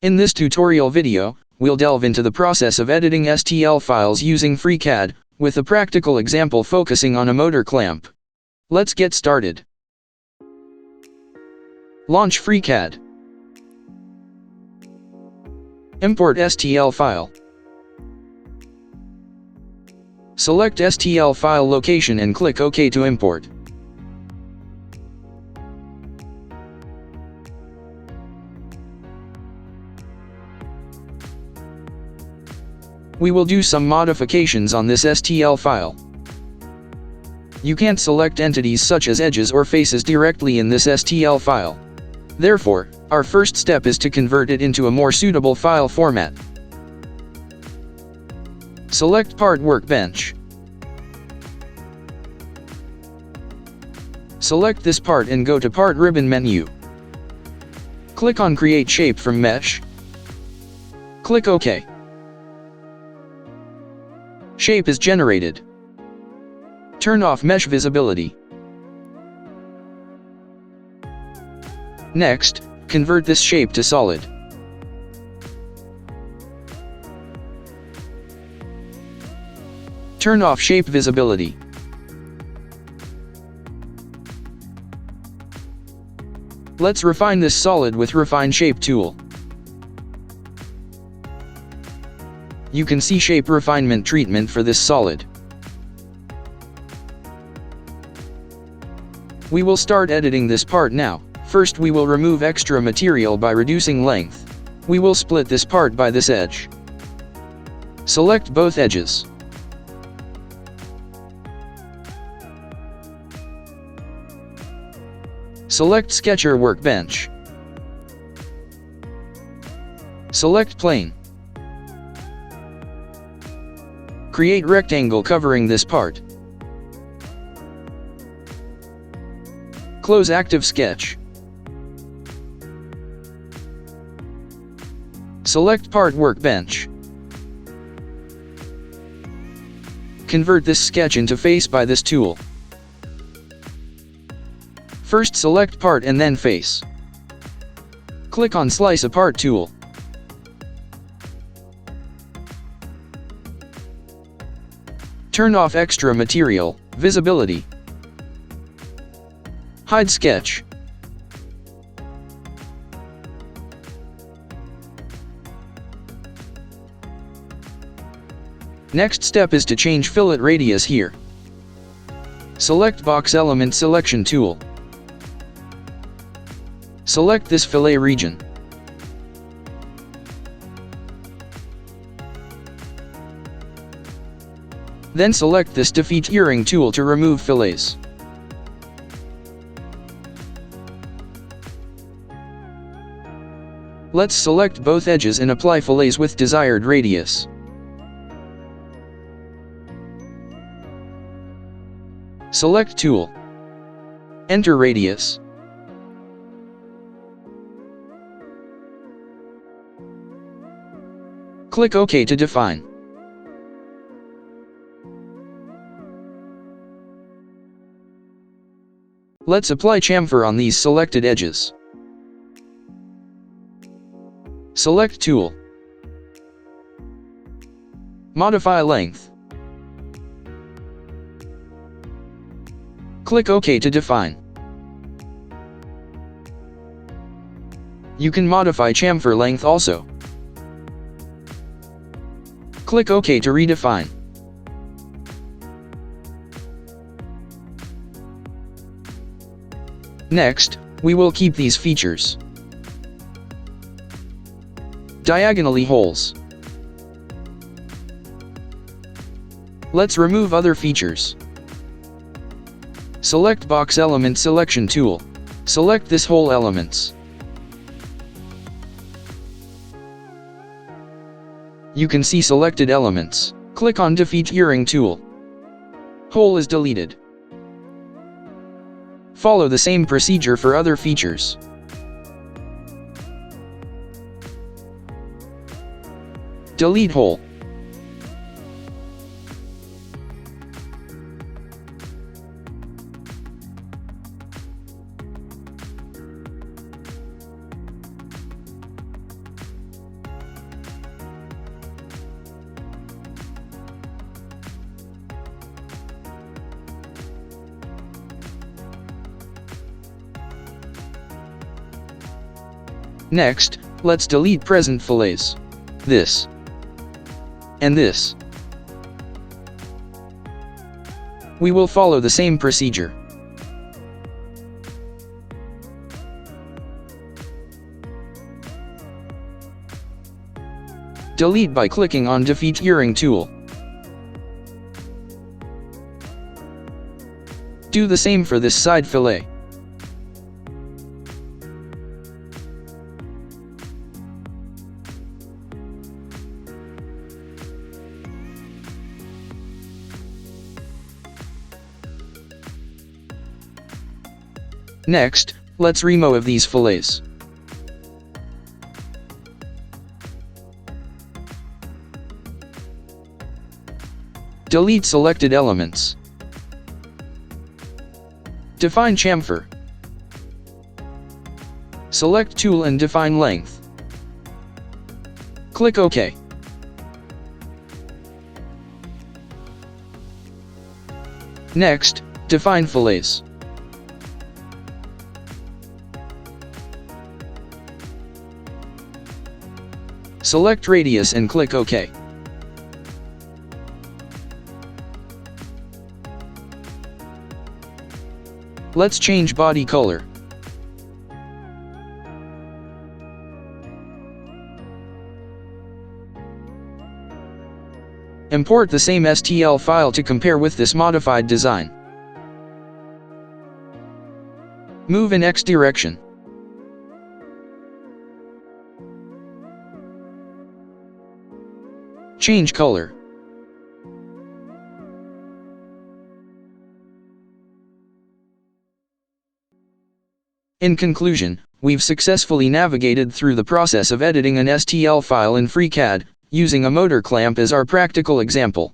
In this tutorial video, we'll delve into the process of editing STL files using FreeCAD, with a practical example focusing on a motor clamp. Let's get started. Launch FreeCAD. Import STL file. Select STL file location and click OK to import. We will do some modifications on this STL file. You can't select entities such as edges or faces directly in this STL file. Therefore, our first step is to convert it into a more suitable file format. Select Part Workbench. Select this part and go to Part Ribbon menu. Click on Create Shape from Mesh. Click OK. Shape is generated. Turn off mesh visibility. Next, convert this shape to solid. Turn off shape visibility. Let's refine this solid with Refine Shape tool. You can see shape refinement treatment for this solid. We will start editing this part now. First we will remove extra material by reducing length. We will split this part by this edge. Select both edges. Select Sketcher Workbench. Select Plane. Create rectangle covering this part. Close Active Sketch. Select Part Workbench. Convert this sketch into face by this tool. First select part and then face. Click on Slice Apart tool. Turn off extra material, visibility. Hide sketch. Next step is to change fillet radius here. Select Box Element Selection tool. Select this fillet region. Then select this Defeat Earring tool to remove fillets. Let's select both edges and apply fillets with desired radius. Select tool. Enter radius. Click OK to define. Let's apply chamfer on these selected edges. Select tool. Modify length. Click OK to define. You can modify chamfer length also. Click OK to redefine. Next, we will keep these features. Diagonally holes. Let's remove other features. Select Box Element Selection tool. Select this hole elements. You can see selected elements. Click on Defeat Earring tool. Hole is deleted. Follow the same procedure for other features. Delete hole. Next, let's delete present fillets. This. And this. We will follow the same procedure. Delete by clicking on Defeaturing tool. Do the same for this side fillet. Next, let's remove these fillets. Delete selected elements. Define chamfer. Select tool and define length. Click OK. Next, define fillets. Select radius and click OK. Let's change body color. Import the same STL file to compare with this modified design. Move in X direction. Change color. In conclusion, we've successfully navigated through the process of editing an STL file in FreeCAD, using a motor clamp as our practical example.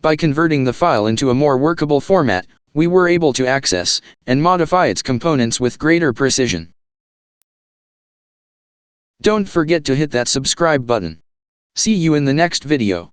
By converting the file into a more workable format, we were able to access and modify its components with greater precision. Don't forget to hit that subscribe button. See you in the next video.